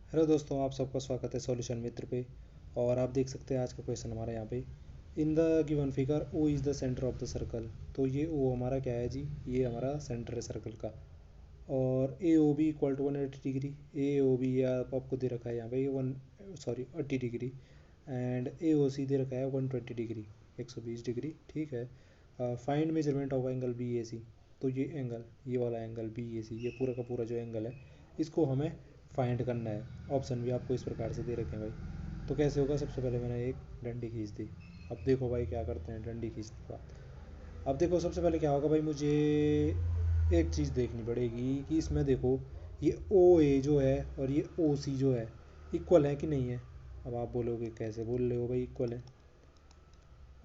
Hello दोस्तों, आप सबका स्वागत है सॉल्यूशन मित्र पे। और आप देख सकते हैं आज का क्वेश्चन हमारा यहाँ पे। In the given figure O is the centre of the circle. तो ये ओ हमारा क्या है जी, ये हमारा सेंटर है सर्कल का। और A O B equal to 180 डिग्री। ए ओ बी आपको दे रखा है यहाँ पे 80 डिग्री। एंड ए ओ सी दे रखा है 120 डिग्री, 120 डिग्री। ठीक है। Find measurement of angle B A C. तो ये एंगल, ये वाला एंगल बी ए सी, ये पूरा का पूरा जो एंगल है, इसको हमें फाइंड करना है। ऑप्शन भी आपको इस प्रकार से दे रखे हैं भाई। तो कैसे होगा, सबसे पहले मैंने एक डंडी खींच दी। अब देखो भाई क्या करते हैं डंडी खींचने के बाद। अब देखो सबसे पहले क्या होगा भाई, मुझे एक चीज़ देखनी पड़ेगी कि इसमें देखो ये ओ ए जो है और ये ओ सी जो है इक्वल है कि नहीं है। अब आप बोलोगे कैसे बोल रहे हो भाई इक्वल है।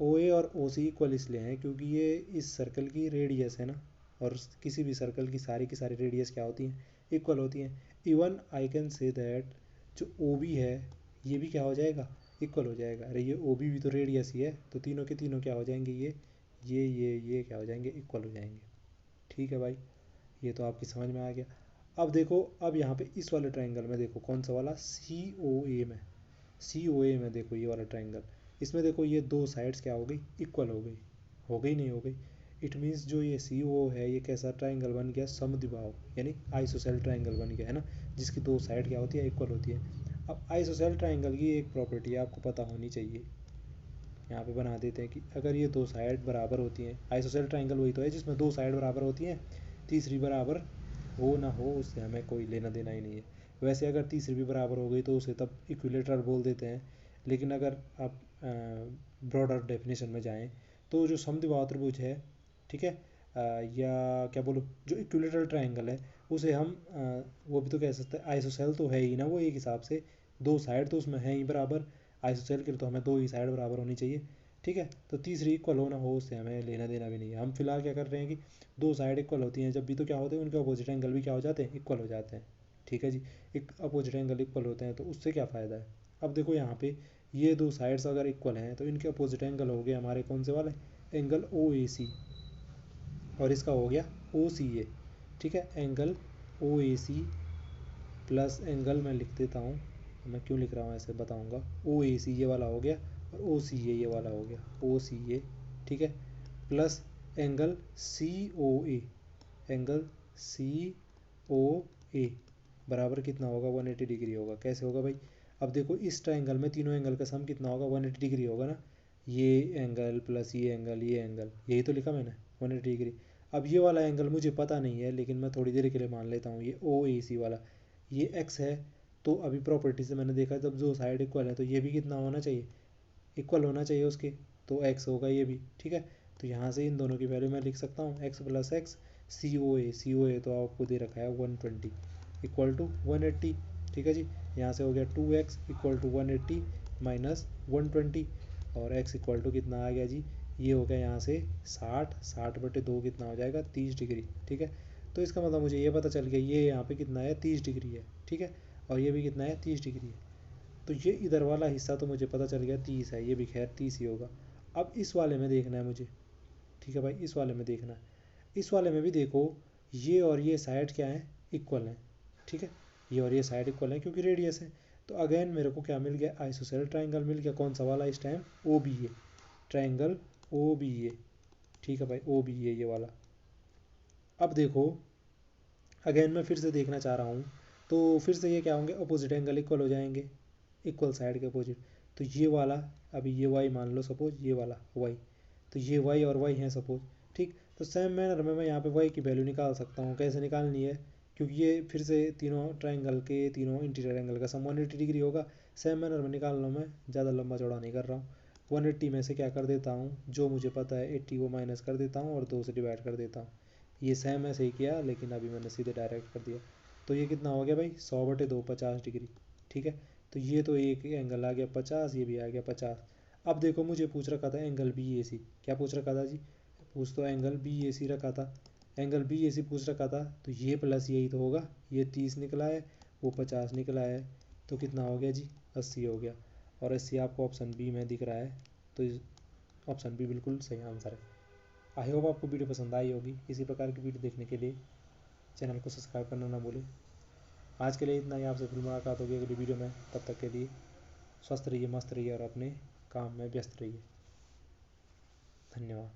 ओ ए और ओ सी इक्वल इसलिए हैं क्योंकि ये इस सर्कल की रेडियस है ना। और किसी भी सर्कल की सारी रेडियस क्या होती हैं, इक्वल होती हैं। Even I can say that जो ओ बी है ये भी क्या हो जाएगा, इक्वल हो जाएगा। अरे ये ओ बी भी तो रेडियस ही है, तो तीनों के तीनों क्या हो जाएंगे, ये क्या हो जाएंगे, इक्वल हो जाएंगे। ठीक है भाई, ये तो आपकी समझ में आ गया। अब देखो, अब यहाँ पे इस वाले ट्रायंगल में देखो, कौन सा वाला, सी ओ ए में। सी ओ ए में देखो ये वाला ट्रायंगल, इसमें देखो ये दो साइड्स क्या हो गई, इक्वल हो गई। हो गई नहीं हो गई। इट मीन्स जो ये सी ओ है ये कैसा ट्रायंगल बन गया, समद्विबाहु यानी आइसोसेल ट्रायंगल बन गया है ना, जिसकी दो साइड क्या होती है, इक्वल होती है। अब आइसोसेल ट्रायंगल की एक प्रॉपर्टी आपको पता होनी चाहिए, यहाँ पे बना देते हैं कि अगर ये दो साइड बराबर होती हैं, आइसोसेल ट्रायंगल वही तो है जिसमें दो साइड बराबर होती हैं, तीसरी बराबर हो ना हो उससे हमें कोई लेना देना ही नहीं है। वैसे अगर तीसरी भी बराबर हो गई तो उसे तब इक्विलेटरल बोल देते हैं। लेकिन अगर आप ब्रॉडर डेफिनेशन में जाएं तो जो समद्विबाहु त्रिभुज है, ठीक है, या क्या बोलो, जो इक्विलेटरल ट्रायंगल है उसे हम वो भी तो कह सकते हैं, आइसोसेल तो है ही ना वो एक हिसाब से। दो साइड तो उसमें है ही बराबर, आइसोसेल के लिए तो हमें दो ही साइड बराबर होनी चाहिए। ठीक है, तो तीसरी इक्वल हो ना हो उससे हमें लेना देना भी नहीं है। हम फिलहाल क्या कर रहे हैं कि दो साइड इक्वल होती हैं जब भी, तो क्या होते हैं, उनके अपोजिट एंगल भी क्या हो जाते हैं, इक्वल हो जाते हैं। ठीक है जी, एक अपोजिट एंगल इक्वल होते हैं तो उससे क्या फ़ायदा है। अब देखो यहाँ पे ये दो साइड्स अगर इक्वल हैं तो इनके अपोजिट एंगल हो गए हमारे कौन से वाले, एंगल ओ ए सी, और इसका हो गया ओ सी ए। ठीक है, एंगल ओ ए सी प्लस एंगल मैं लिख देता हूँ, मैं क्यों लिख रहा हूँ ऐसे बताऊँगा। ओ ए सी ये वाला हो गया और ओ सी ए ये वाला हो गया, ओ सी ए। ठीक है, प्लस एंगल सी ओ ए, एंगल सी ओ ए बराबर कितना होगा, 180 डिग्री होगा। कैसे होगा भाई, अब देखो इस ट्रायंगल में तीनों एंगल का सम कितना होगा, 180 डिग्री होगा ना। ये एंगल प्लस ये एंगल, ये एंगल, यही तो लिखा मैंने, 180 डिग्री। अब ये वाला एंगल मुझे पता नहीं है लेकिन मैं थोड़ी देर के लिए मान लेता हूँ, ये ओ ए सी वाला, ये एक्स है। तो अभी प्रॉपर्टी से मैंने देखा जब दो साइड इक्वल है तो ये भी कितना होना चाहिए, इक्वल होना चाहिए उसके। तो एक्स होगा ये भी। ठीक है, तो यहाँ से इन दोनों की वैल्यू मैं लिख सकता हूँ, एक्स प्लस एक्स, सी ओ ए तो आपको दे रखा है 120 इक्वल टू 180। ठीक है जी, यहाँ से हो गया 2x इक्वल टू 180 माइनस 120, और x इक्वल टू कितना आ गया जी, ये हो गया यहाँ से 60, 60/2 कितना हो जाएगा, 30 डिग्री। ठीक है, तो इसका मतलब मुझे ये पता चल गया ये यहाँ पे कितना है, 30 डिग्री है। ठीक है, और ये भी कितना है, 30 डिग्री है। तो ये इधर वाला हिस्सा तो मुझे पता चल गया 30 है, ये भी खैर 30 ही होगा। अब इस वाले में देखना है मुझे। ठीक है भाई, इस वाले में देखना है। इस वाले में भी देखो, ये और ये साइड क्या है, इक्वल है। ठीक है, ये और ये साइड इक्वल है क्योंकि रेडियस है। तो अगेन मेरे को क्या मिल गया, आइसोसेल ट्राइंगल मिल गया, कौन सा वाला इस टाइम, ओ बी ए, ट्राइंगल ओ बी ए। ठीक है भाई, ओ बी ए ये वाला। अब देखो अगेन मैं फिर से देखना चाह रहा हूँ, तो फिर से ये क्या होंगे, अपोजिट एंगल इक्वल हो जाएंगे, इक्वल साइड के अपोजिट। तो ये वाला, अभी ये वाई मान लो सपोज, ये वाला वाई, तो ये वाई और वाई हैं सपोज। ठीक, तो सेम मैनर में मैं यहाँ पे वाई की वैल्यू निकाल सकता हूँ। कैसे निकालनी है, क्योंकि ये फिर से तीनों ट्राइंगल के तीनों इंटीरियर एंगल का सम 180 डिग्री होगा। सेम मैनर में निकाल लो, मैं ज़्यादा लंबा चौड़ा नहीं कर रहा हूँ। 180 में से क्या कर देता हूँ, जो मुझे पता है 80 वो माइनस कर देता हूँ और 2 से डिवाइड कर देता हूँ। ये सेम ऐसे ही किया लेकिन अभी मैंने सीधे डायरेक्ट कर दिया। तो ये कितना हो गया भाई, 100/2, 50 डिग्री। ठीक है, तो ये तो एक एंगल आ गया 50, ये भी आ गया 50। अब देखो मुझे पूछ रखा था एंगल बी ए सी, क्या पूछ रखा था जी, पूछ तो एंगल बी ए सी रखा था। एंगल बी ए सी पूछ रखा था, तो ये प्लस यही तो होगा, ये 30 निकला है, वो 50 निकला है, तो कितना हो गया जी, 80 हो गया। और 80 आपको ऑप्शन बी में दिख रहा है, तो ऑप्शन बी बिल्कुल सही आंसर है। आई होप आपको वीडियो पसंद आई होगी। इसी प्रकार की वीडियो देखने के लिए चैनल को सब्सक्राइब करना ना भूलें। आज के लिए इतना ही, आपसे फिर मुलाकात होगी अगली वीडियो में। तब तक के लिए स्वस्थ रहिए, मस्त रहिए और अपने काम में व्यस्त रहिए। धन्यवाद।